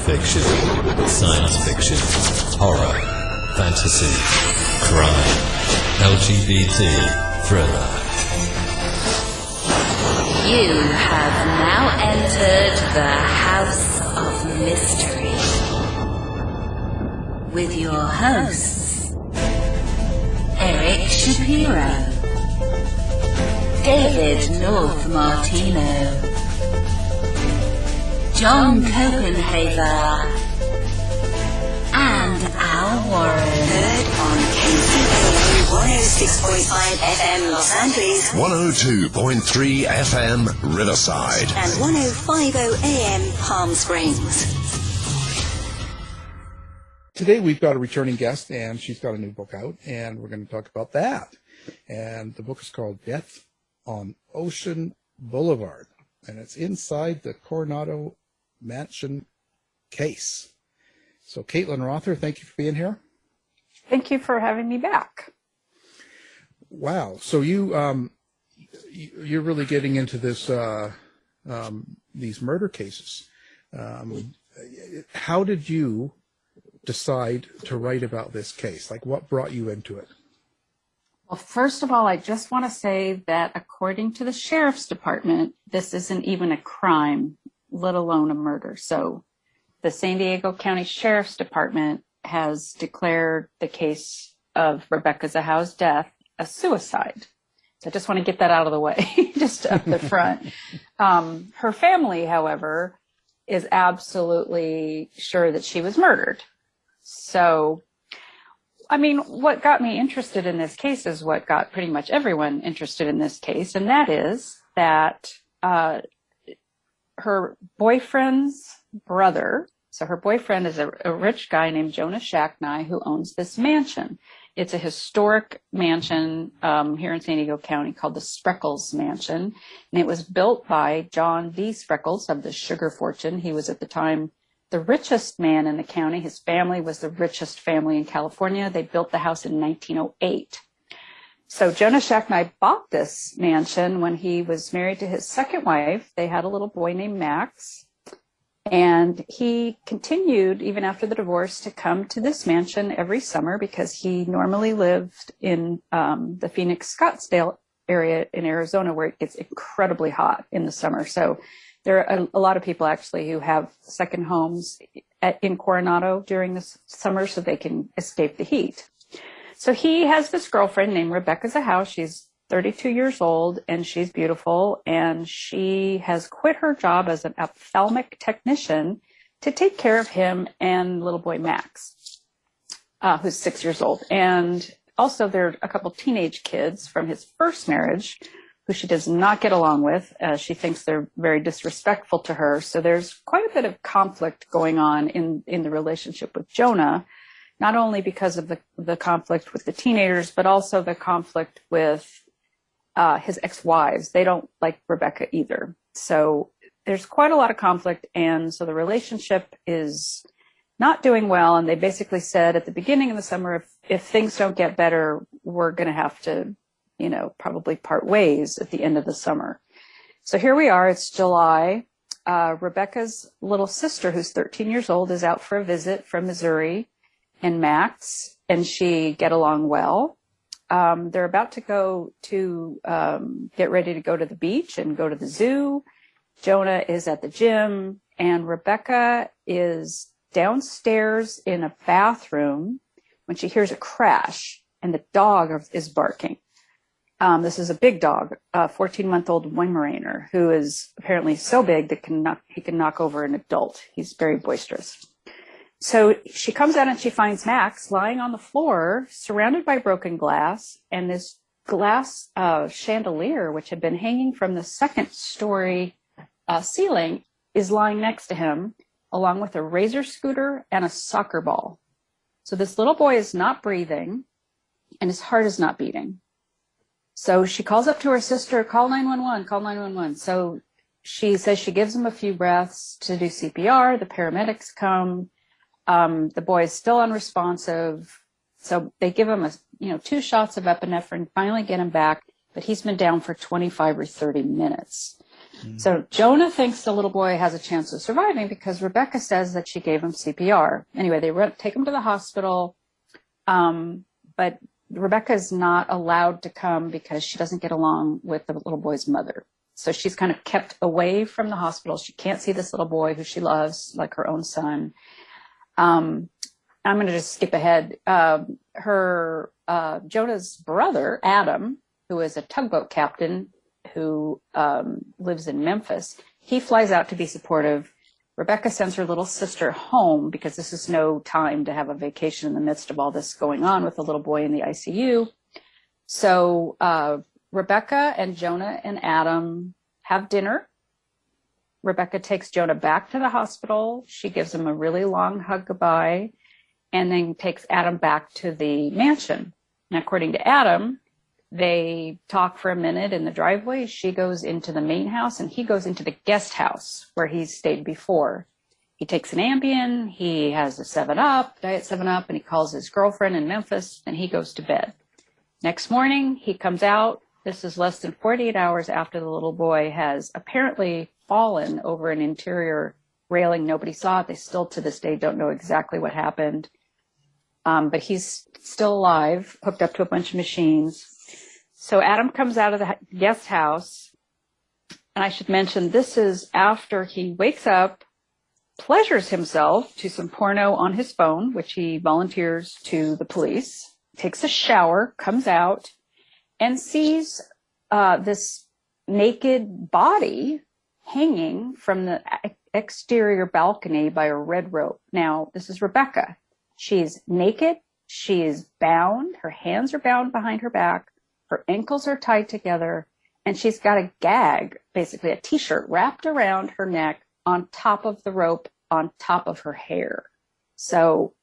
fiction, science fiction, horror, fantasy, crime, LGBT, thriller. You have now entered the House of Mystery with your hosts, Eric Shapiro, David North Martino, John Copenhaver, and Al Warren. Heard on KCAA 106.5 FM Los Angeles, 102.3 FM Riverside, and 105.0 AM Palm Springs. Today we've got a returning guest, and she's got a new book out, and we're going to talk about that. And the book is called Death on Ocean Boulevard, and it's inside the Coronado Mansion case. So, Caitlin Rother, thank you for being here. Thank you for having me back. Wow. So you're really getting into this these murder cases. How did you decide to write about this case? Like, what brought you into it? Well, first of all, I just want to say that according to the Sheriff's Department, this isn't even a crime, let alone a murder. So the San Diego County Sheriff's Department has declared the case of Rebecca Zahau's death a suicide. So I just want to get that out of the way, just up the front. Her family, however, is absolutely sure that she was murdered. So, I mean, what got me interested in this case is what got pretty much everyone interested in this case, and that is that her boyfriend's brother, so her boyfriend is a rich guy named Jonah Shacknai who owns this mansion. It's a historic mansion here in San Diego County called the Spreckels Mansion, and it was built by John D. Spreckels of the Sugar Fortune. He was at the time the richest man in the county. His family was the richest family in California. They built the house in 1908. So Jonah Shacknai bought this mansion when he was married to his second wife. They had a little boy named Max. And he continued, even after the divorce, to come to this mansion every summer because he normally lived in the Phoenix, Scottsdale area in Arizona, where it gets incredibly hot in the summer. So there are a lot of people actually who have second homes in Coronado during the summer so they can escape the heat. So he has this girlfriend named Rebecca Zahau. She's 32 years old, and she's beautiful, and she has quit her job as an ophthalmic technician to take care of him and little boy Max, who's 6 years old. And also there are a couple teenage kids from his first marriage who she does not get along with. She thinks they're very disrespectful to her. So there's quite a bit of conflict going on in the relationship with Jonah, not only because of the conflict with the teenagers, but also the conflict with his ex-wives. They don't like Rebecca either. So there's quite a lot of conflict. And so the relationship is not doing well. And they basically said at the beginning of the summer, if things don't get better, we're going to have to, probably part ways at the end of the summer. So here we are. It's July. Rebecca's little sister, who's 13 years old, is out for a visit from Missouri, and Max and she get along well. They're about to go to get ready to go to the beach and go to the zoo. Jonah is at the gym, and Rebecca is downstairs in a bathroom when she hears a crash, and the dog is barking. This is a big dog, a 14-month-old Weimaraner, who is apparently so big that he can knock over an adult. He's very boisterous. So she comes out and she finds Max lying on the floor, surrounded by broken glass, and this glass chandelier, which had been hanging from the second-story ceiling, is lying next to him, along with a razor scooter and a soccer ball. So this little boy is not breathing, and his heart is not beating. So she calls up to her sister, call 911, call 911. So she says she gives him a few breaths to do CPR. The paramedics come. The boy is still unresponsive. So they give him 2 shots of epinephrine, finally get him back, but he's been down for 25 or 30 minutes. So Jonah thinks the little boy has a chance of surviving because Rebecca says that she gave him CPR. Anyway, they take him to the hospital, but Rebecca is not allowed to come because she doesn't get along with the little boy's mother. So she's kind of kept away from the hospital. She can't see this little boy who she loves like her own son. I'm going to just skip ahead. Jonah's brother, Adam, who is a tugboat captain who lives in Memphis, he flies out to be supportive. Rebecca sends her little sister home because this is no time to have a vacation in the midst of all this going on with the little boy in the ICU. So Rebecca and Jonah and Adam have dinner. Rebecca takes Jonah back to the hospital. She gives him a really long hug goodbye and then takes Adam back to the mansion. And according to Adam, they talk for a minute in the driveway. She goes into the main house and he goes into the guest house where he's stayed before. He takes an Ambien, he has a 7-Up, Diet 7-Up, and he calls his girlfriend in Memphis and he goes to bed. Next morning, he comes out. This is less than 48 hours after the little boy has apparently fallen over an interior railing. Nobody saw it. They still to this day don't know exactly what happened. But he's still alive, hooked up to a bunch of machines. So Adam comes out of the guest house, and I should mention this is after he wakes up, pleasures himself to some porno on his phone, which he volunteers to the police, takes a shower, comes out, and sees this naked body hanging from the exterior balcony by a red rope. Now, this is Rebecca. She's naked. She is bound. Her hands are bound behind her back. Her ankles are tied together, and she's got a gag, basically a T-shirt wrapped around her neck on top of the rope, on top of her hair. So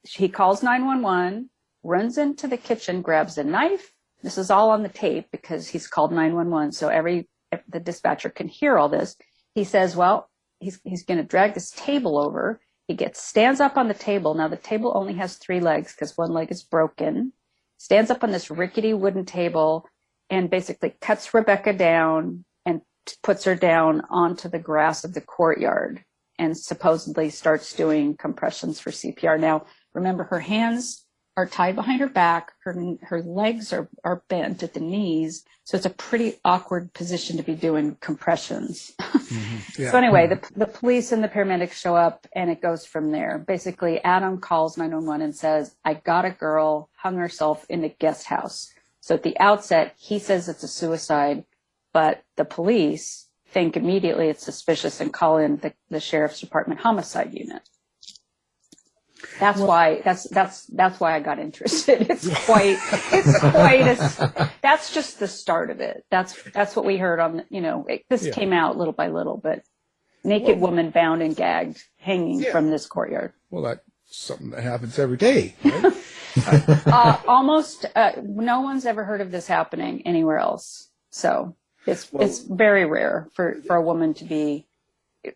he calls 911, runs into the kitchen, grabs a knife. This is all on the tape because he's called 911, so the dispatcher can hear all this. He says, well, he's going to drag this table over. He stands up on the table. Now, the table only has 3 legs because one leg is broken. Stands up on this rickety wooden table and basically cuts Rebecca down and puts her down onto the grass of the courtyard and supposedly starts doing compressions for CPR. Now, remember, her hands are tied behind her back. Her legs are bent at the knees. So it's a pretty awkward position to be doing compressions. Mm-hmm. Yeah. So anyway, the police and the paramedics show up and it goes from there. Basically, Adam calls 911 and says, I got a girl, hung herself in the guest house. So at the outset, he says it's a suicide, but the police think immediately it's suspicious and call in the sheriff's department homicide unit. That's why I got interested. That's just the start of it. That's what we heard on, this came out little by little, but naked woman bound and gagged hanging from this courtyard. Well, that's something that happens every day, right? Almost, no one's ever heard of this happening anywhere else. So it's very rare for a woman to be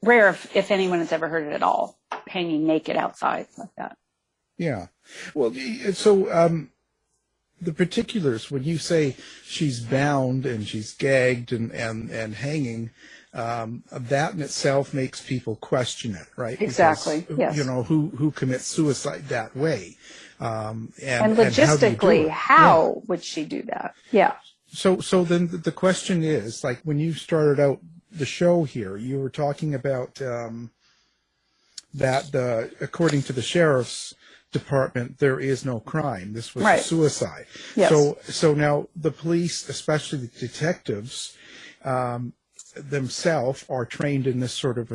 rare if anyone has ever heard it at all, hanging naked outside like that. Yeah. Well, so the particulars, when you say she's bound and she's gagged and hanging, that in itself makes people question it, right? Exactly. Because, yes. Who commits suicide that way? And logistically, how would she do that? Yeah. So then the question is, like, when you started out the show here, you were talking about that according to the sheriff's department, there is no crime. This was a suicide. Yes. So now the police, especially the detectives, themselves are trained in this sort of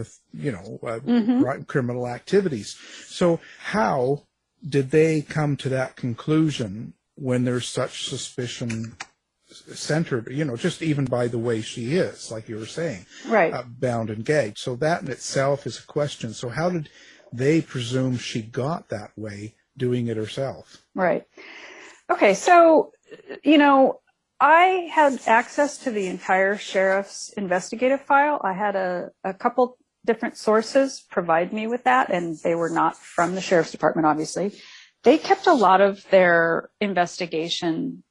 criminal activities. So how did they come to that conclusion when there's such suspicion centered, just even by the way she is, like you were saying, right, bound and gagged. So that in itself is a question. So how did they presume she got that way doing it herself? Right. Okay. So, I had access to the entire sheriff's investigative file. I had a couple different sources provide me with that, and they were not from the sheriff's department, obviously. They kept a lot of their investigation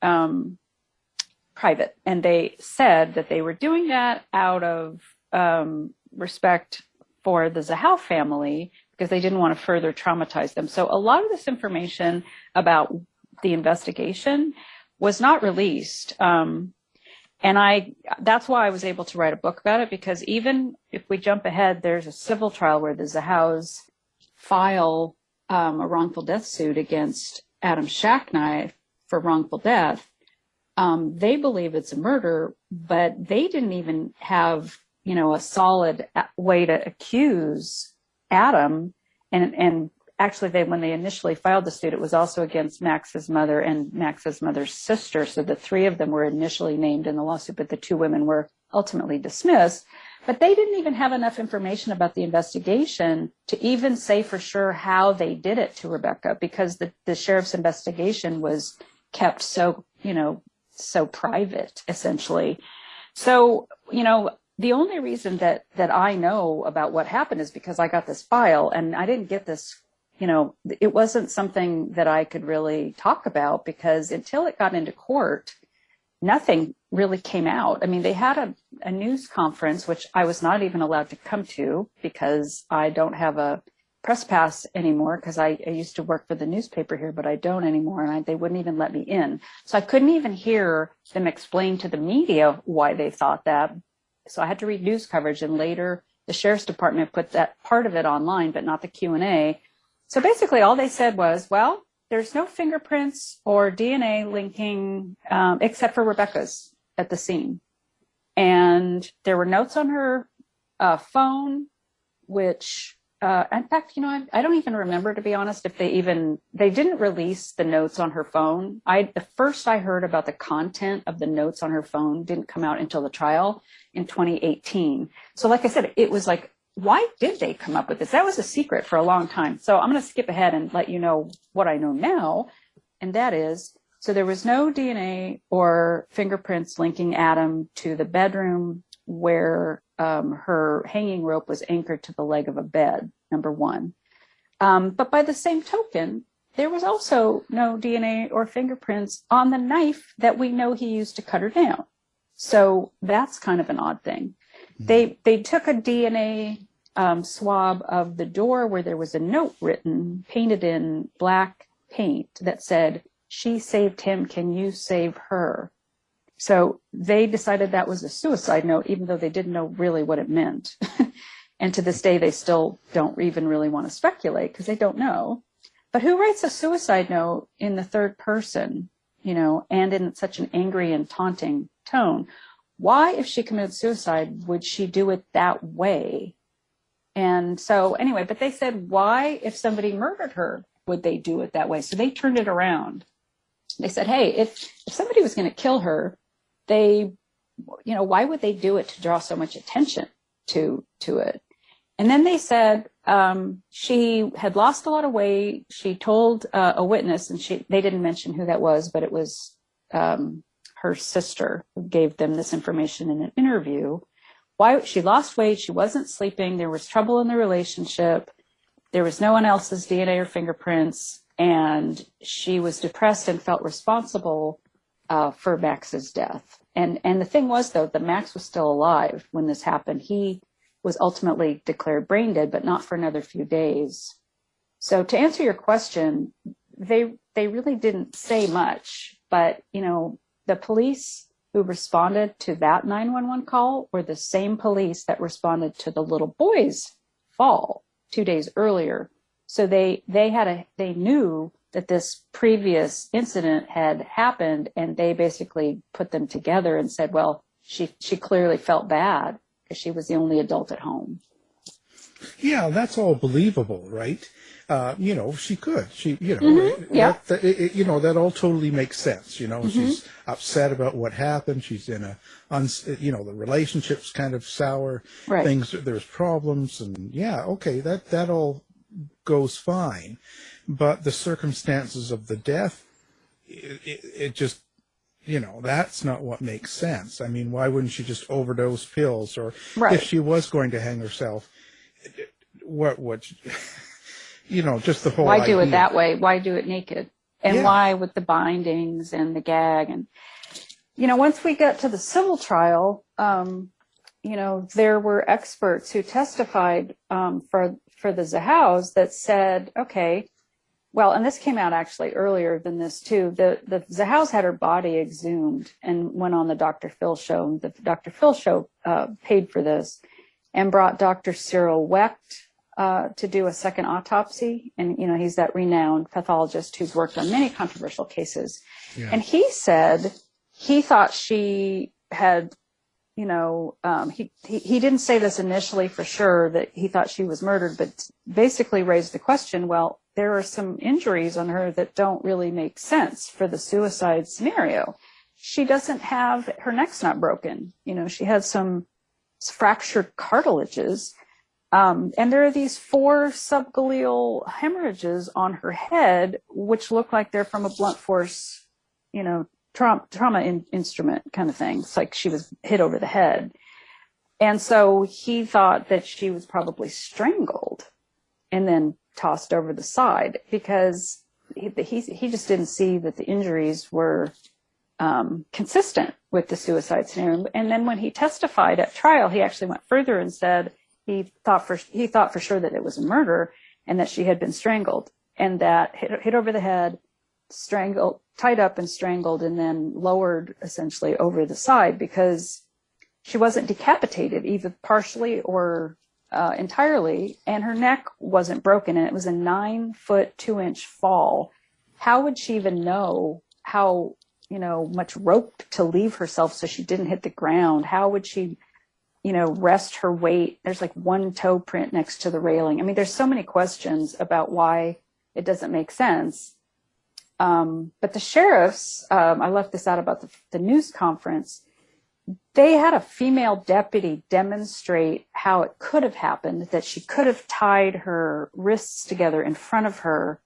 private, and they said that they were doing that out of respect for the Zahau family because they didn't want to further traumatize them. So a lot of this information about the investigation was not released. And that's why I was able to write a book about it, because even if we jump ahead, there's a civil trial where the Zahaus file a wrongful death suit against Adam Shacknai for wrongful death. They believe it's a murder, but they didn't even have, a solid way to accuse Adam. And actually, when they initially filed the suit, it was also against Max's mother and Max's mother's sister. So the three of them were initially named in the lawsuit, but the two women were ultimately dismissed. But they didn't even have enough information about the investigation to even say for sure how they did it to Rebecca, because the sheriff's investigation was kept so private, essentially. So, the only reason that I know about what happened is because I got this file, and I didn't get this, it wasn't something that I could really talk about, because until it got into court, nothing really came out. I mean, they had a news conference, which I was not even allowed to come to because I don't have a press pass anymore, because I used to work for the newspaper here, but I don't anymore, and they wouldn't even let me in. So I couldn't even hear them explain to the media why they thought that. So I had to read news coverage, and later the sheriff's department put that part of it online, but not the Q&A. So basically all they said was, well, there's no fingerprints or DNA linking except for Rebecca's at the scene. And there were notes on her phone, which, in fact, I don't even remember, to be honest, if they didn't release the notes on her phone. The first I heard about the content of the notes on her phone didn't come out until the trial in 2018. So like I said, it was like, why did they come up with this? That was a secret for a long time. So I'm going to skip ahead and let you know what I know now. And that is, so there was no DNA or fingerprints linking Adam to the bedroom where her hanging rope was anchored to the leg of a bed, number one. But by the same token, there was also no DNA or fingerprints on the knife that we know he used to cut her down. So that's kind of an odd thing. They took a DNA swab of the door where there was a note written, painted in black paint, that said, "She saved him, can you save her?" So they decided that was a suicide note, even though they didn't know really what it meant. And to this day, they still don't even really want to speculate because they don't know. But who writes a suicide note in the third person, and in such an angry and taunting tone? Why, if she committed suicide, would she do it that way? And so anyway, but they said, why, if somebody murdered her, would they do it that way? So they turned it around. They said, hey, if somebody was going to kill her, why would they do it to draw so much attention to it? And then they said she had lost a lot of weight. She told a witness, and they didn't mention who that was, but it was her sister who gave them this information in an interview. Why she lost weight, she wasn't sleeping, there was trouble in the relationship, there was no one else's DNA or fingerprints, and she was depressed and felt responsible for Max's death. And the thing was, though, that Max was still alive when this happened. He was ultimately declared brain dead, but not for another few days. So to answer your question, they really didn't say much, but, the police who responded to that 911 call were the same police that responded to the little boy's fall 2 days earlier. So they knew that this previous incident had happened, and they basically put them together and said, well, she clearly felt bad because she was the only adult at home. Yeah, that's all believable, right? She could. That all totally makes sense. She's upset about what happened. She's in the relationship's kind of sour. Right. There's problems, and that all goes fine. But the circumstances of the death, it just, that's not what makes sense. I mean, why wouldn't she just overdose pills? Or if she was going to hang herself, just the whole Why idea. Do it that way? Why do it naked? And why with the bindings and the gag? And, once we got to the civil trial, there were experts who testified for the Zahaus that said, okay, well, and this came out actually earlier than this too. The Zahaus had her body exhumed and went on the Dr. Phil show. The Dr. Phil show paid for this and brought Dr. Cyril Wecht to do a second autopsy. And, he's that renowned pathologist who's worked on many controversial cases. Yeah. And he said he thought she had, he didn't say this initially for sure that he thought she was murdered, but basically raised the question, well, there are some injuries on her that don't really make sense for the suicide scenario. She doesn't have, her neck's not broken. She has some fractured cartilages. And there are these 4 subgaleal hemorrhages on her head, which look like they're from a blunt force, trauma instrument kind of thing. It's like she was hit over the head. And so he thought that she was probably strangled and then tossed over the side because he just didn't see that the injuries were consistent with the suicide scenario. And then when he testified at trial, he actually went further and said he thought for sure that it was a murder and that she had been strangled and that hit over the head, strangled, tied up and strangled, and then lowered essentially over the side because she wasn't decapitated either partially or entirely, and her neck wasn't broken, and it was a 9-foot 2-inch fall. How would she even know how much rope to leave herself so she didn't hit the ground? How would she rest her weight? There's like 1 toe print next to the railing. I mean, there's so many questions about why it doesn't make sense. But the sheriffs, I left this out about the news conference, they had a female deputy demonstrate how it could have happened, that she could have tied her wrists together in front of her,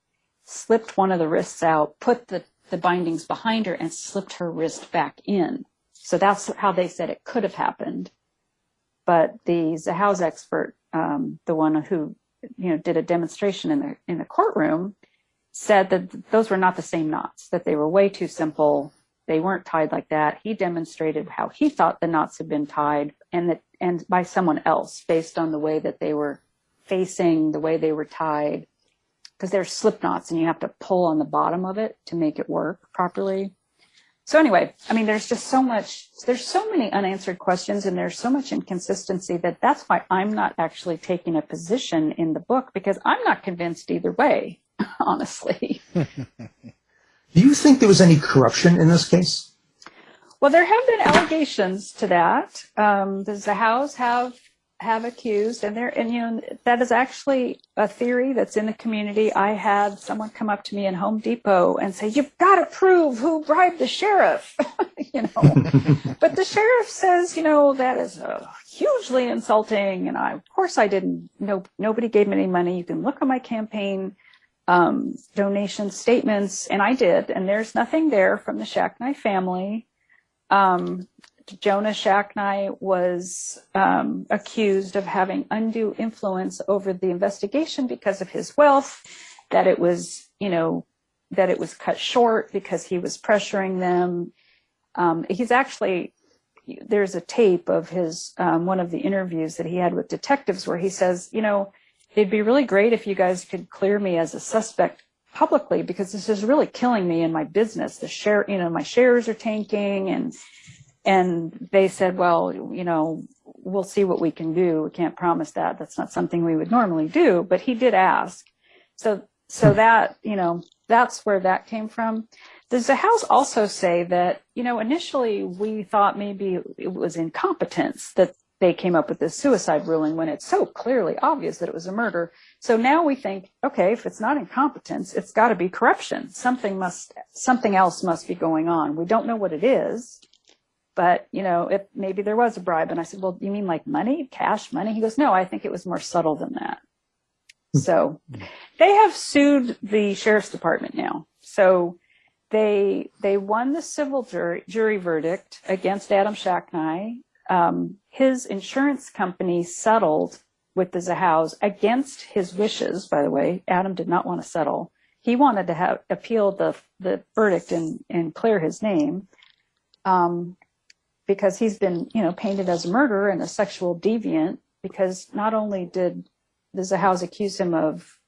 slipped one of the wrists out, put the bindings behind her, and slipped her wrist back in. So that's how they said it could have happened. But the Zahau's expert, the one who did a demonstration in the courtroom, said that those were not the same knots, that they were way too simple. They weren't tied like that. He demonstrated how he thought the knots had been tied and by someone else based on the way that they were facing, the way they were tied, because they're slip knots and you have to pull on the bottom of it to make it work properly. So anyway, I mean, there's so many unanswered questions and there's so much inconsistency that's why I'm not actually taking a position in the book, because I'm not convinced either way, honestly. Do you think there was any corruption in this case? Well, there have been allegations to that. The Zahaus have accused, and that is actually a theory that's in the community. I had someone come up to me in Home Depot and say, "You've got to prove who bribed the sheriff," But the sheriff says, that is hugely insulting, and of course I didn't. Nobody gave me any money. You can look on my campaign donation statements, and I did, and there's nothing there from the Shacknai family. Jonah Shacknai was accused of having undue influence over the investigation because of his wealth, that it was cut short because he was pressuring them. There's a tape of his one of the interviews that he had with detectives where he says, it'd be really great if you guys could clear me as a suspect publicly, because this is really killing me in my business. My shares are tanking, and they said, well, we'll see what we can do. We can't promise that. That's not something we would normally do, but he did ask. So that, that's where that came from. The Zahaus also say that, initially we thought maybe it was incompetence that they came up with this suicide ruling when it's so clearly obvious that it was a murder. So now we think, okay, if it's not incompetence, it's got to be corruption. Something else must be going on. We don't know what it is, but if maybe there was a bribe. And I said, well, you mean like money, cash money? He goes, no, I think it was more subtle than that. So they have sued the sheriff's department now. So they won the civil jury verdict against Adam Shacknai. His insurance company settled with the Zahaus against his wishes, by the way. Adam did not want to settle. He wanted to appeal the verdict and clear his name. because he's been, painted as a murderer and a sexual deviant, because not only did the Zahaus accuse him of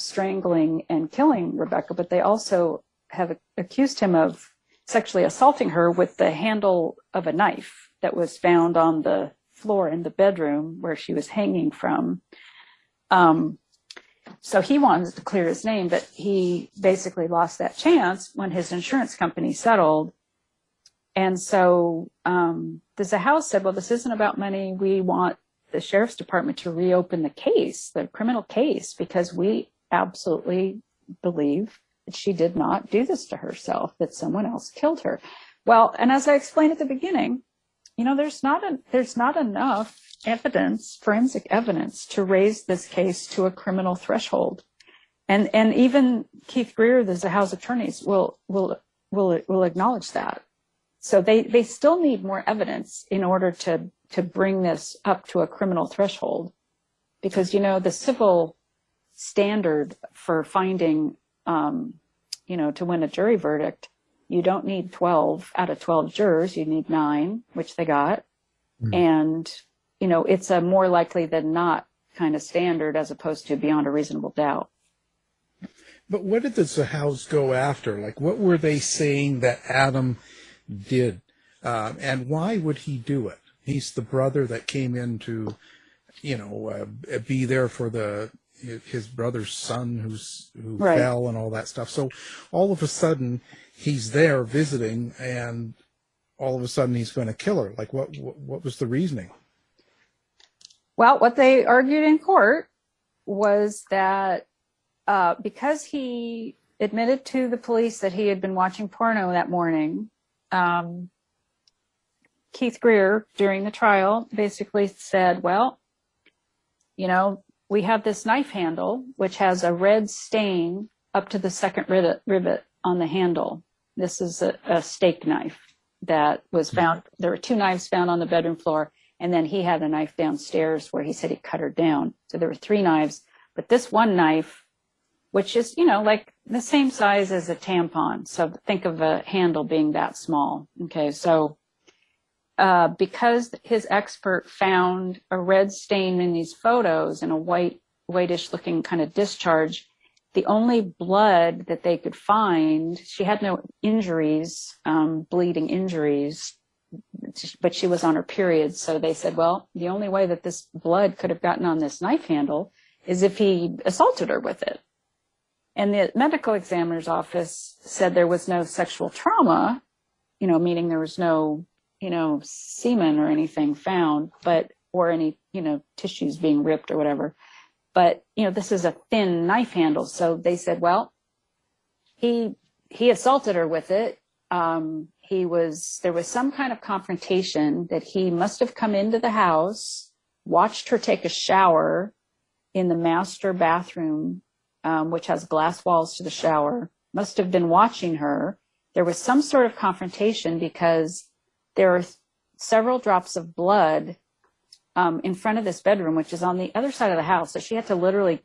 strangling and killing Rebecca, but they also have accused him of sexually assaulting her with the handle of a knife that was found on the floor in the bedroom where she was hanging from. So he wanted to clear his name, but he basically lost that chance when his insurance company settled. And so the Zahaus said, well, this isn't about money. We want the sheriff's department to reopen the case, the criminal case, because we absolutely believe that she did not do this to herself, that someone else killed her. Well, and as I explained at the beginning, there's not enough evidence, forensic evidence, to raise this case to a criminal threshold. And even Keith Greer, the Zahaus attorneys, will acknowledge that. So they still need more evidence in order to bring this up to a criminal threshold, because the civil standard for finding to win a jury verdict, you don't need 12 out of 12 jurors, you need 9, which they got. And it's a more likely than not kind of standard as opposed to beyond a reasonable doubt. But what did the Zahaus go after? Like, what were they saying that Adam did? And why would he do it? He's the brother that came in to, be there for his brother's son who Right. fell and all that stuff. So all of a sudden he's there visiting, and all of a sudden he's going to kill her. Like, what was the reasoning? Well, what they argued in court was that because he admitted to the police that he had been watching porno that morning, Keith Greer, during the trial, basically said, well, we have this knife handle, which has a red stain up to the second rivet on the handle. This is a steak knife that was found. There were 2 knives found on the bedroom floor, and then he had a knife downstairs where he said he cut her down. So there were 3 knives, but this one knife, which is, like the same size as a tampon. So think of a handle being that small. Okay, so because his expert found a red stain in these photos and a whitish looking kind of discharge, the only blood that they could find, she had no injuries, bleeding injuries, but she was on her period. So they said, well, the only way that this blood could have gotten on this knife handle is if he assaulted her with it. And the medical examiner's office said there was no sexual trauma, meaning there was no, semen or anything found, or any, tissues being ripped or whatever. But, this is a thin knife handle. So they said, well, he assaulted her with it. There was some kind of confrontation that he must have come into the house, watched her take a shower in the master bathroom, which has glass walls to the shower, must have been watching her. There was some sort of confrontation because there are several drops of blood in front of this bedroom, which is on the other side of the house. So she had to literally,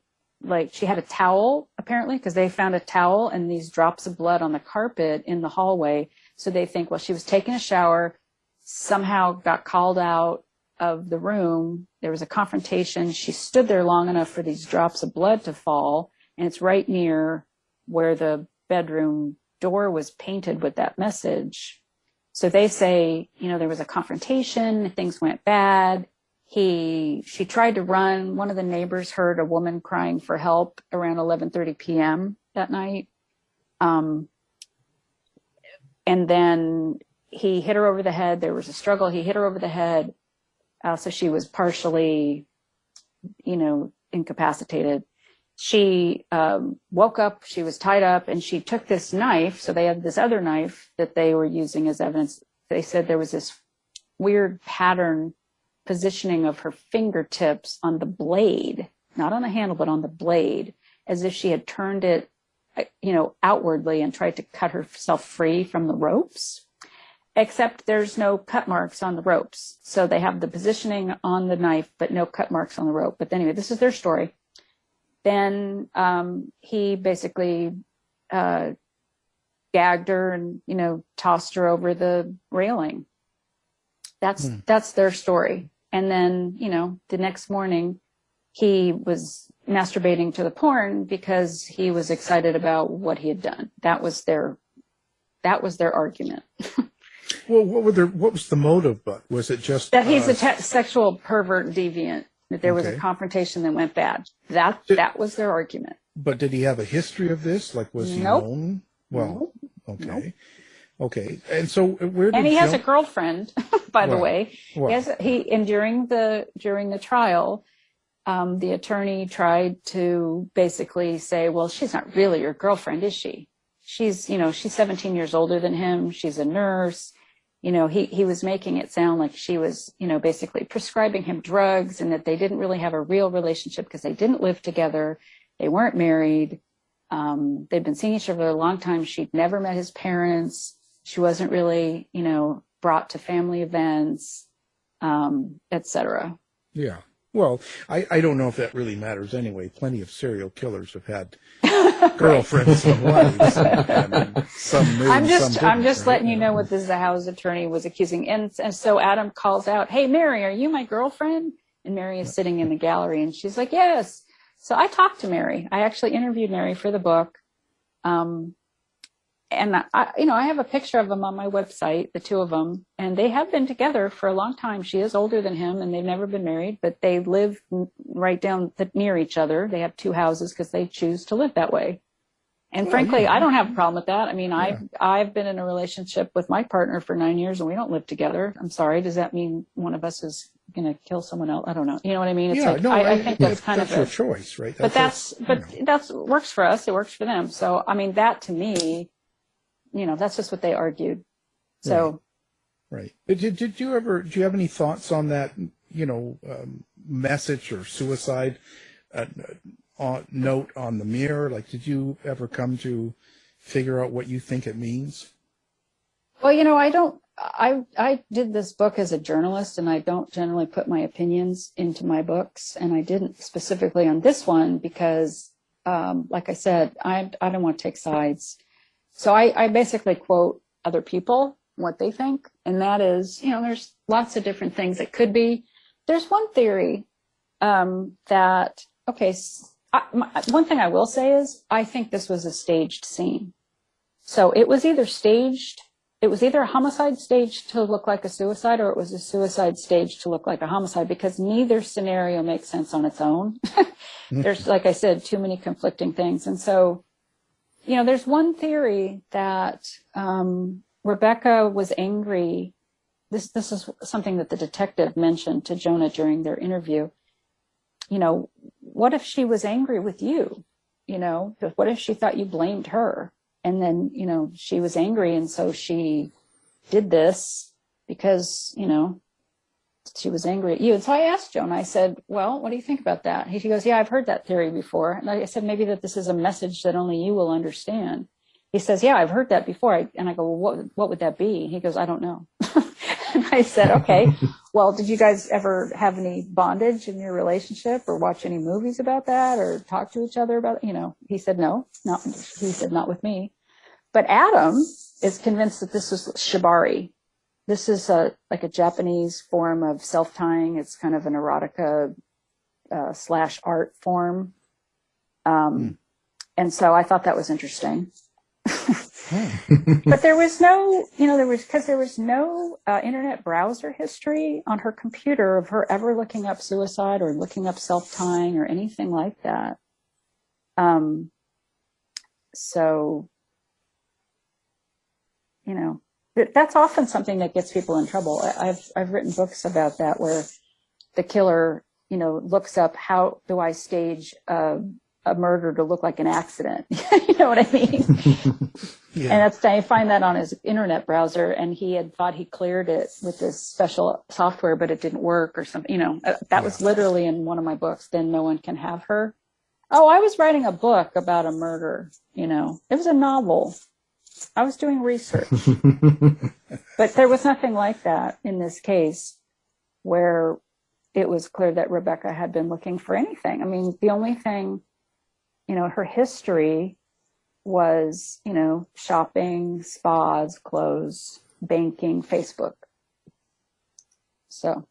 she had a towel, apparently, because they found a towel and these drops of blood on the carpet in the hallway. So they think, well, she was taking a shower, somehow got called out of the room. There was a confrontation. She stood there long enough for these drops of blood to fall. And it's right near where the bedroom door was painted with that message. So they say, there was a confrontation, things went bad. She tried to run. One of the neighbors heard a woman crying for help around 11:30 p.m. that night. And then he hit her over the head. There was a struggle. He hit her over the head. So she was partially, incapacitated. She woke up, she was tied up, and she took this knife. So they had this other knife that they were using as evidence. They said there was this weird pattern positioning of her fingertips on the blade, not on the handle, but on the blade, as if she had turned it, outwardly and tried to cut herself free from the ropes. Except there's no cut marks on the ropes. So they have the positioning on the knife, but no cut marks on the rope. But anyway, this is their story. Then he basically gagged her and, tossed her over the railing. That's their story. And then, the next morning he was masturbating to the porn because he was excited about what he had done. That was their argument. Well, what was the motive? But was it just that he's a sexual pervert deviant? That there was a confrontation that went bad. That was their argument. But did he have a history of this? Like, was he known? Well, okay. Nope. Okay. And so where did he has a girlfriend, by the way. During the trial, the attorney tried to basically say, well, she's not really your girlfriend, is she? She's 17 years older than him. She's a nurse. He was making it sound like she was, basically prescribing him drugs, and that they didn't really have a real relationship because they didn't live together. They weren't married. They'd been seeing each other a long time. She'd never met his parents. She wasn't really, brought to family events, etc. Yeah. Well, I don't know if that really matters anyway. Plenty of serial killers have had girlfriends and wives. Some new, I'm some just letting you know what the Zahau's attorney was accusing. And so Adam calls out, "Hey, Mary, are you my girlfriend?" And Mary is sitting in the gallery, and she's like, "Yes." So I talked to Mary. I actually interviewed Mary for the book. And I have a picture of them on my website, the two of them, and they have been together for a long time. She is older than him, and they've never been married, but they live right down near each other. They have two houses because they choose to live that way. And frankly, I don't have a problem with that. I mean, I've been in a relationship with my partner for 9 years, and we don't live together. I'm sorry. Does that mean one of us is going to kill someone else? I don't know. You know what I mean? It's I think that's kind of your choice, right? That's works for us. It works for them. So, I mean, that to me, that's just what they argued. So, right. Do you have any thoughts on that, message or suicide note on the mirror? Like, did you ever come to figure out what you think it means? Well, I did this book as a journalist, and I don't generally put my opinions into my books. And I didn't specifically on this one because, like I said, I don't want to take sides. So I basically quote other people, what they think. And that is, there's lots of different things it could be. There's one theory one thing I will say is I think this was a staged scene. So it was either a homicide staged to look like a suicide, or it was a suicide staged to look like a homicide, because neither scenario makes sense on its own. There's, like I said, too many conflicting things. And so, there's one theory that Rebecca was angry. This is something that the detective mentioned to Jonah during their interview. What if she was angry with you? What if she thought you blamed her? And then, she was angry, and so she did this because, she was angry at you. And so I asked Jonah, I said, well, what do you think about that? He goes, yeah, I've heard that theory before. And I said, maybe that this is a message that only you will understand. He says, yeah, I've heard that before. And I go, well, what would that be? He goes, I don't know. And I said, okay, well, did you guys ever have any bondage in your relationship, or watch any movies about that, or talk to each other about it? He said, no, not with me. But Adam is convinced that this was shibari. This is like a Japanese form of self-tying. It's kind of an erotica / art form. And so I thought that was interesting. But there was no, there was no internet browser history on her computer of her ever looking up suicide or looking up self-tying or anything like that. So, that's often something that gets people in trouble. I've written books about that, where the killer, looks up, how do I stage a murder to look like an accident? You know what I mean? Yeah. And I find that on his internet browser, and he had thought he cleared it with this special software, but it didn't work or something. That was literally in one of my books. Then No One Can Have Her. Oh, I was writing a book about a murder. It was a novel. I was doing research. But there was nothing like that in this case, where it was clear that Rebecca had been looking for anything. I mean, the only thing, her history was, shopping, spas, clothes, banking, Facebook. So.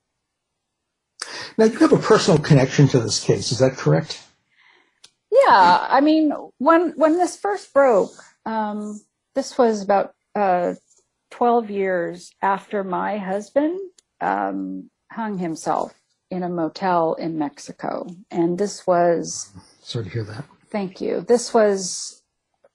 Now, you have a personal connection to this case. Is that correct? Yeah. I mean, when this first broke, this was about 12 years after my husband hung himself in a motel in Mexico. And this was... Sorry to hear that. Thank you. This was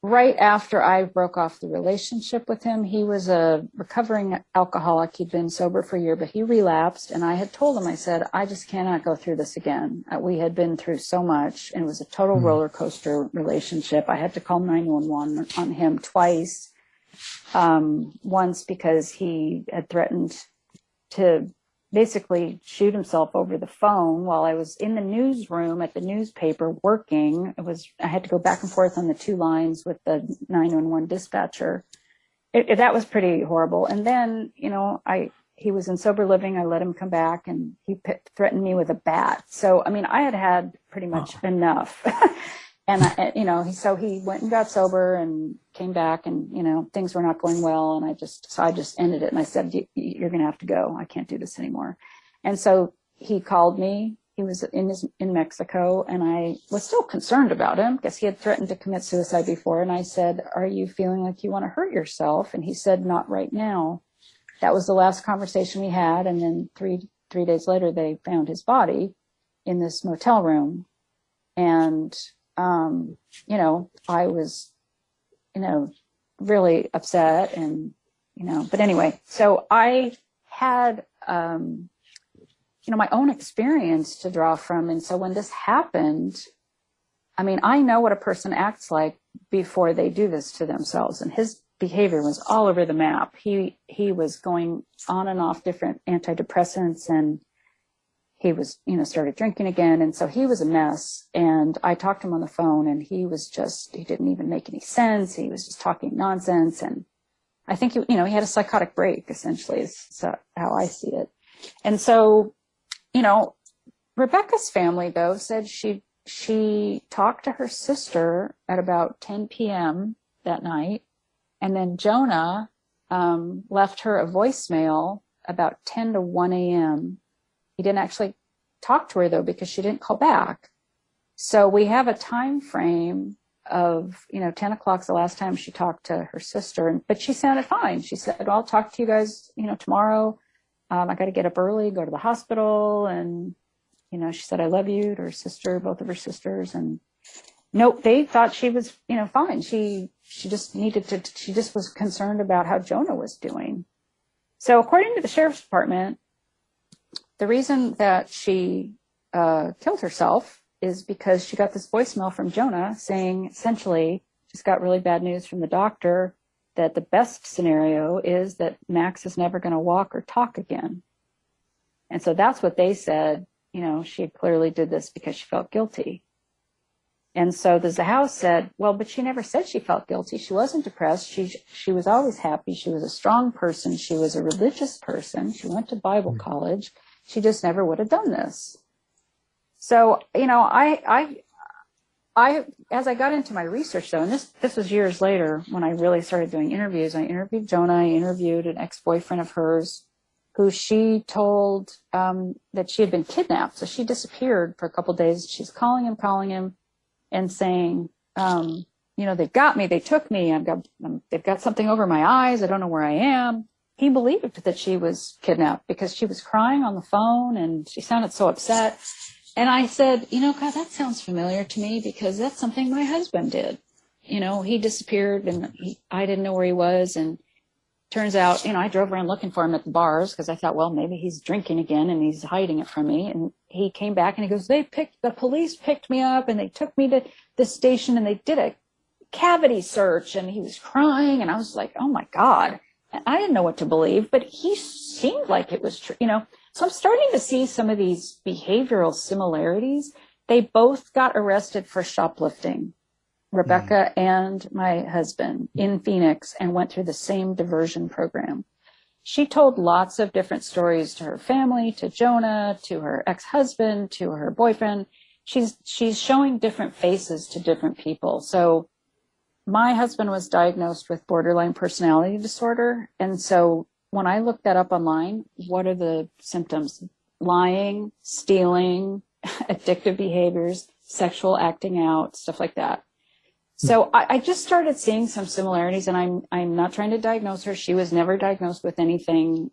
right after I broke off the relationship with him. He was a recovering alcoholic. He'd been sober for a year, but he relapsed. And I had told him, I said, I just cannot go through this again. We had been through so much, and it was a total roller coaster relationship. I had to call 911 on him twice. Once because he had threatened to basically shoot himself over the phone while I was in the newsroom at the newspaper working. I had to go back and forth on the two lines with the 911 dispatcher. That was pretty horrible. And then, he was in sober living. I let him come back, and he threatened me with a bat. So, I mean, I had pretty much enough. And, so he went and got sober and came back, and, things were not going well. And I just ended it. And I said, you're going to have to go. I can't do this anymore. And so he called me. He was in Mexico, and I was still concerned about him because he had threatened to commit suicide before. And I said, are you feeling like you want to hurt yourself? And he said, not right now. That was the last conversation we had. And then three days later, they found his body in this motel room. And, I was, really upset and, but anyway, so I had, my own experience to draw from. And so when this happened, I mean, I know what a person acts like before they do this to themselves. And his behavior was all over the map. He was going on and off different antidepressants, and he was, started drinking again. And so he was a mess. And I talked to him on the phone, and he didn't even make any sense. He was just talking nonsense. And I think, he had a psychotic break, essentially, is how I see it. And so, Rebecca's family, though, said she talked to her sister at about 10 p.m. that night. And then Jonah left her a voicemail about 10 to 1 a.m. He didn't actually talk to her, though, because she didn't call back. So we have a time frame of, 10 o'clock's the last time she talked to her sister, but she sounded fine. She said, well, I'll talk to you guys, tomorrow. I got to get up early, go to the hospital. And, she said, I love you to her sister, both of her sisters. And nope, they thought she was, fine. She just she just was concerned about how Jonah was doing. So according to the sheriff's department, the reason that she killed herself is because she got this voicemail from Jonah saying, essentially, she's got really bad news from the doctor that the best scenario is that Max is never going to walk or talk again. And so that's what they said. She clearly did this because she felt guilty. And so the Zahau said, well, but she never said she felt guilty. She wasn't depressed. She was always happy. She was a strong person. She was a religious person. She went to Bible college. She just never would have done this. So, I as I got into my research, though, and this was years later when I really started doing interviews, I interviewed Jonah. I interviewed an ex-boyfriend of hers who she told that she had been kidnapped. So she disappeared for a couple of days. She's calling him and saying, they've got me. They took me. They've got something over my eyes. I don't know where I am. He believed that she was kidnapped because she was crying on the phone and she sounded so upset. And I said, God, that sounds familiar to me because that's something my husband did. He disappeared and I didn't know where he was. And turns out, I drove around looking for him at the bars because I thought, well, maybe he's drinking again and he's hiding it from me. And he came back and he goes, the police picked me up and they took me to the station and they did a cavity search, and he was crying. And I was like, oh my God. I didn't know what to believe, but he seemed like it was true, So I'm starting to see some of these behavioral similarities. They both got arrested for shoplifting, Rebecca and my husband, in Phoenix, and went through the same diversion program. She told lots of different stories to her family, to Jonah, to her ex-husband, to her boyfriend. She's showing different faces to different people. So my husband was diagnosed with borderline personality disorder. And so when I looked that up online, what are the symptoms? Lying, stealing, addictive behaviors, sexual acting out, stuff like that. So I just started seeing some similarities, and I'm not trying to diagnose her. She was never diagnosed with anything.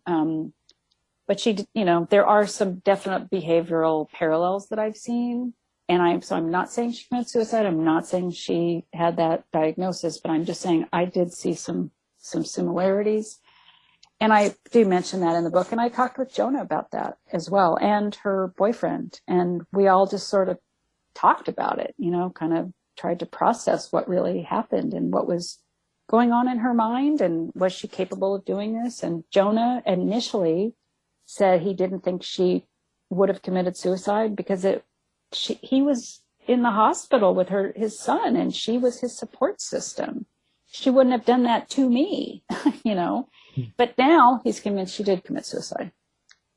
But she, there are some definite behavioral parallels that I've seen. And I'm not saying she committed suicide. I'm not saying she had that diagnosis, but I'm just saying I did see some similarities. And I do mention that in the book. And I talked with Jonah about that as well, and her boyfriend. And we all just sort of talked about it, kind of tried to process what really happened and what was going on in her mind, and was she capable of doing this? And Jonah initially said he didn't think she would have committed suicide because he was in the hospital with his son, and she was his support system. She wouldn't have done that to me, But now he's convinced she did commit suicide.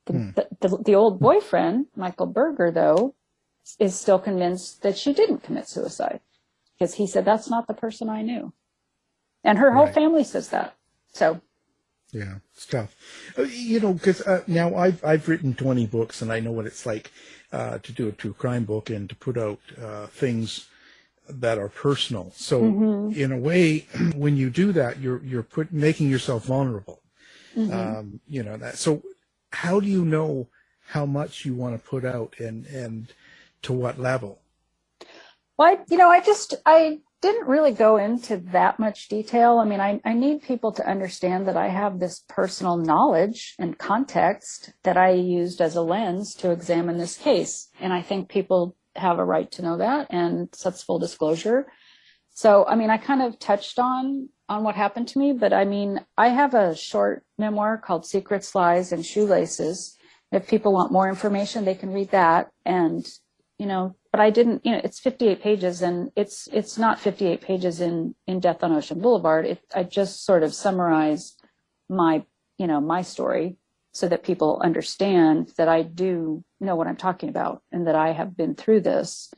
The old boyfriend, Michael Berger, though, is still convinced that she didn't commit suicide, because he said, that's not the person I knew. And her whole family says that. So. Yeah, it's tough. Because now I've written 20 books, and I know what it's like to do a true crime book and to put out things that are personal. So in a way, when you do that, you're making yourself vulnerable. So how do you know how much you want to put out and to what level? Well, I didn't really go into that much detail. I mean, I need people to understand that I have this personal knowledge and context that I used as a lens to examine this case. And I think people have a right to know that, and that's full disclosure. So, I mean, I kind of touched on what happened to me, but I mean, I have a short memoir called Secrets, Lies, and Shoelaces. If people want more information, they can read that. And, but I didn't, it's 58 pages, and it's not 58 pages in Death on Ocean Boulevard. I just sort of summarized my story so that people understand that I do know what I'm talking about and that I have been through this.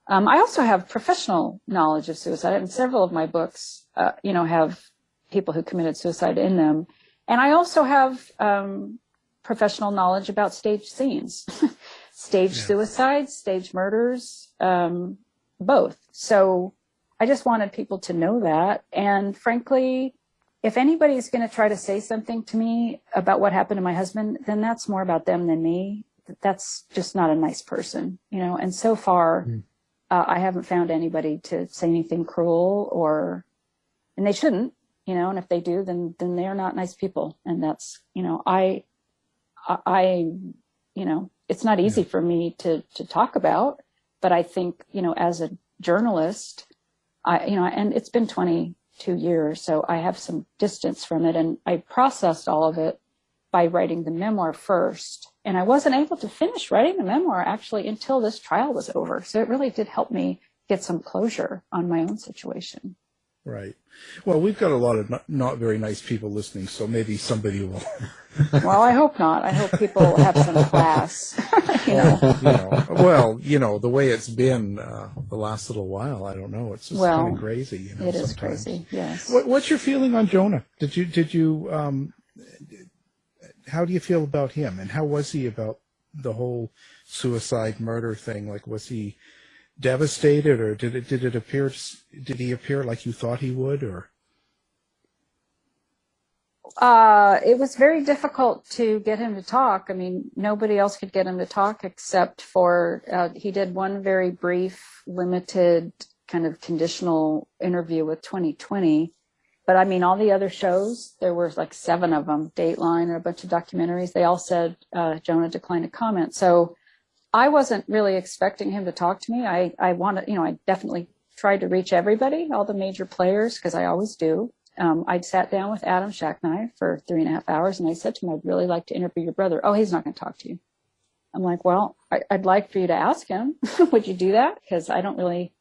I also have professional knowledge of suicide, and several of my books, have people who committed suicide in them. And I also have professional knowledge about staged scenes. Staged suicides, staged murders, both. So I just wanted people to know that. And frankly, if anybody's going to try to say something to me about what happened to my husband, then that's more about them than me. That's just not a nice person, And so far, I haven't found anybody to say anything cruel and they shouldn't, and if they do, then they are not nice people. And that's, it's not easy for me to talk about, but I think, as a journalist, and it's been 22 years, so I have some distance from it, and I processed all of it by writing the memoir first. And I wasn't able to finish writing the memoir actually until this trial was over. So it really did help me get some closure on my own situation. Right. Well, we've got a lot of not very nice people listening, so maybe somebody will. Well, I hope not. I hope people have some class. Well, the way it's been the last little while, I don't know. It's just kind of crazy. It is crazy. Yes. What's your feeling on Jonah? Did you how do you feel about him, and how was he about the whole suicide murder thing? Like, was he devastated, or did he appear like you thought he would, or? It was very difficult to get him to talk. I mean, nobody else could get him to talk except for, he did one very brief, limited kind of conditional interview with 2020. But I mean, all the other shows, there were like 7 of them, Dateline and a bunch of documentaries. They all said Jonah declined to comment. So I wasn't really expecting him to talk to me. I definitely tried to reach everybody, all the major players, because I always do. I sat down with Adam Shacknai for 3.5 hours, and I said to him, I'd really like to interview your brother. Oh, he's not going to talk to you. I'm like, well, I'd like for you to ask him. Would you do that? Because I don't really,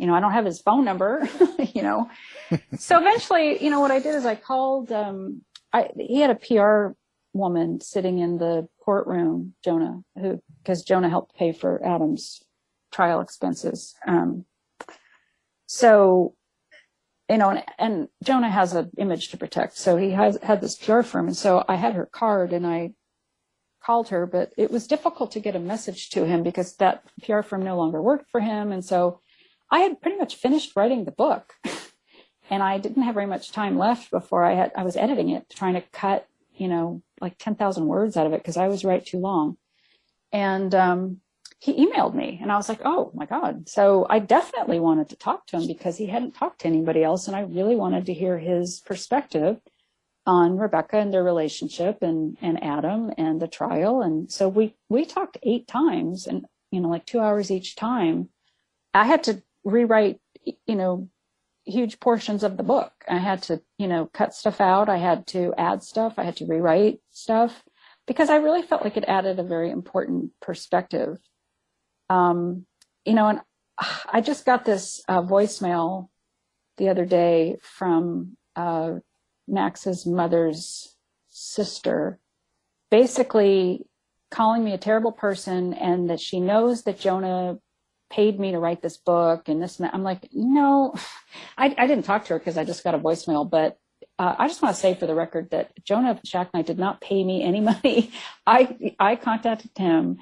I don't have his phone number, So eventually, what I did is I called, he had a PR woman sitting in the courtroom, Jonah, because Jonah helped pay for Adam's trial expenses. and Jonah has an image to protect. So he had this PR firm. And so I had her card and I called her, but it was difficult to get a message to him because that PR firm no longer worked for him. And so I had pretty much finished writing the book and I didn't have very much time left before I was editing it, trying to cut, like 10,000 words out of it because I always write too long. And, he emailed me and I was like, oh my God. So I definitely wanted to talk to him because he hadn't talked to anybody else. And I really wanted to hear his perspective on Rebecca and their relationship and Adam and the trial. And so we talked 8 times and, like 2 hours each time. I had to rewrite, huge portions of the book. I had to, cut stuff out. I had to add stuff. I had to rewrite stuff because I really felt like it added a very important perspective. And I just got this voicemail the other day from Max's mother's sister, basically calling me a terrible person and that she knows that Jonah paid me to write this book and this and that. I'm like, no, I didn't talk to her because I just got a voicemail, but I just want to say for the record that Jonah Shacknai did not pay me any money. I contacted him.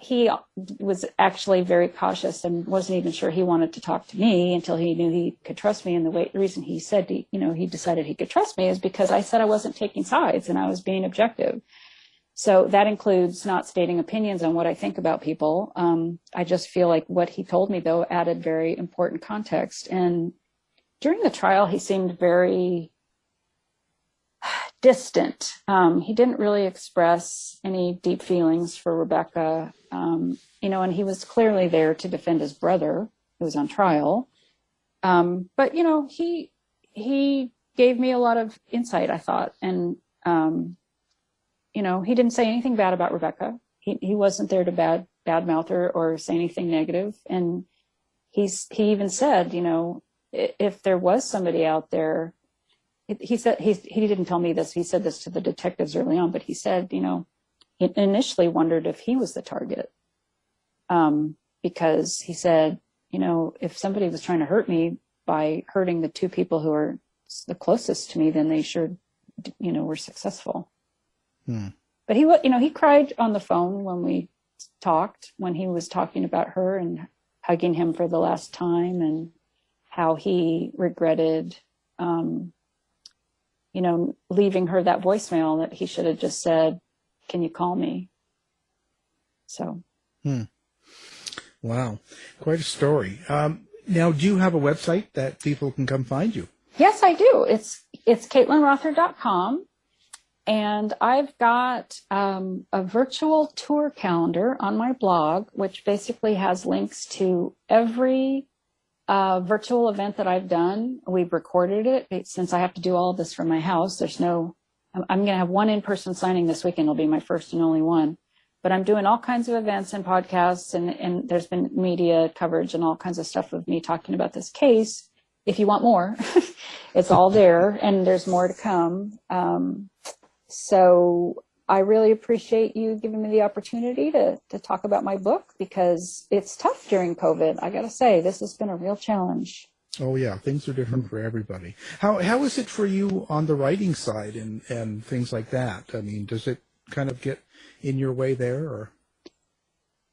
He was actually very cautious and wasn't even sure he wanted to talk to me until he knew he could trust me. And the reason he said, he decided he could trust me is because I said I wasn't taking sides and I was being objective. So that includes not stating opinions on what I think about people. I just feel like what he told me, though, added very important context. And during the trial, he seemed very distant. He didn't really express any deep feelings for Rebecca, and he was clearly there to defend his brother who was on trial. But, he gave me a lot of insight, I thought. And, he didn't say anything bad about Rebecca. He wasn't there to badmouth her or say anything negative. And he even said, if there was somebody out there, he said, he didn't tell me this. He said this to the detectives early on, but he said, he initially wondered if he was the target. Because he said, if somebody was trying to hurt me by hurting the 2 people who are the closest to me, then they sure, were successful. But he cried on the phone when we talked, when he was talking about her and hugging him for the last time and how he regretted, leaving her that voicemail that he should have just said, can you call me? So. Wow. Quite a story. Now, do you have a website that people can come find you? Yes, I do. It's CaitlinRother.com. And I've got a virtual tour calendar on my blog, which basically has links to every virtual event that I've done. We've recorded it since I have to do all of this from my house. I'm going to have one in-person signing this weekend. It'll be my first and only one. But I'm doing all kinds of events and podcasts, and there's been media coverage and all kinds of stuff of me talking about this case. If you want more, it's all there, and there's more to come. So I really appreciate you giving me the opportunity to talk about my book because it's tough during COVID. I got to say, this has been a real challenge. Oh, yeah. Things are different for everybody. How is it for you on the writing side and things like that? I mean, does it kind of get in your way there? Or?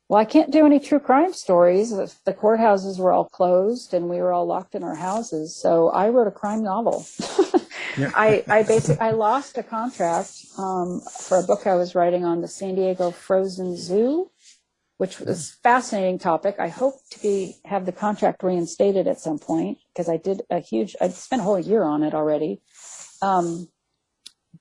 Well, I can't do any true crime stories. The courthouses were all closed and we were all locked in our houses. So I wrote a crime novel. Yeah. I lost a contract for a book I was writing on the San Diego Frozen Zoo, which was a fascinating topic. I hope to have the contract reinstated at some point because I spent a whole year on it already.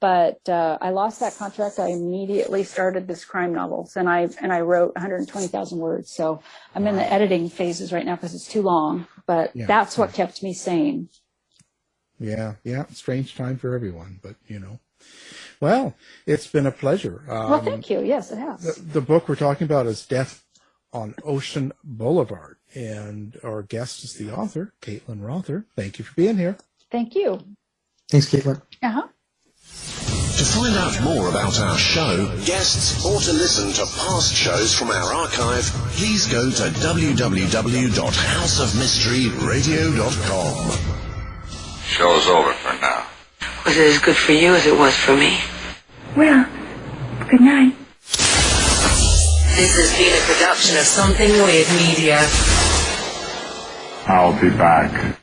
But I lost that contract. I immediately started this crime novels, and I wrote 120,000 words. So I'm in the editing phases right now because it's too long. But that's what kept me sane. Yeah. Strange time for everyone, but Well, it's been a pleasure. Well, thank you. Yes, it has. The book we're talking about is Death on Ocean Boulevard, and our guest is the author, Caitlin Rother. Thank you for being here. Thank you. Thanks, Caitlin. Uh-huh. To find out more about our show, guests, or to listen to past shows from our archive, please go to www.houseofmysteryradio.com. show's over for now. Was it as good for you as it was for me? Well, good night. This has been a production of Something Weird Media. I'll be back.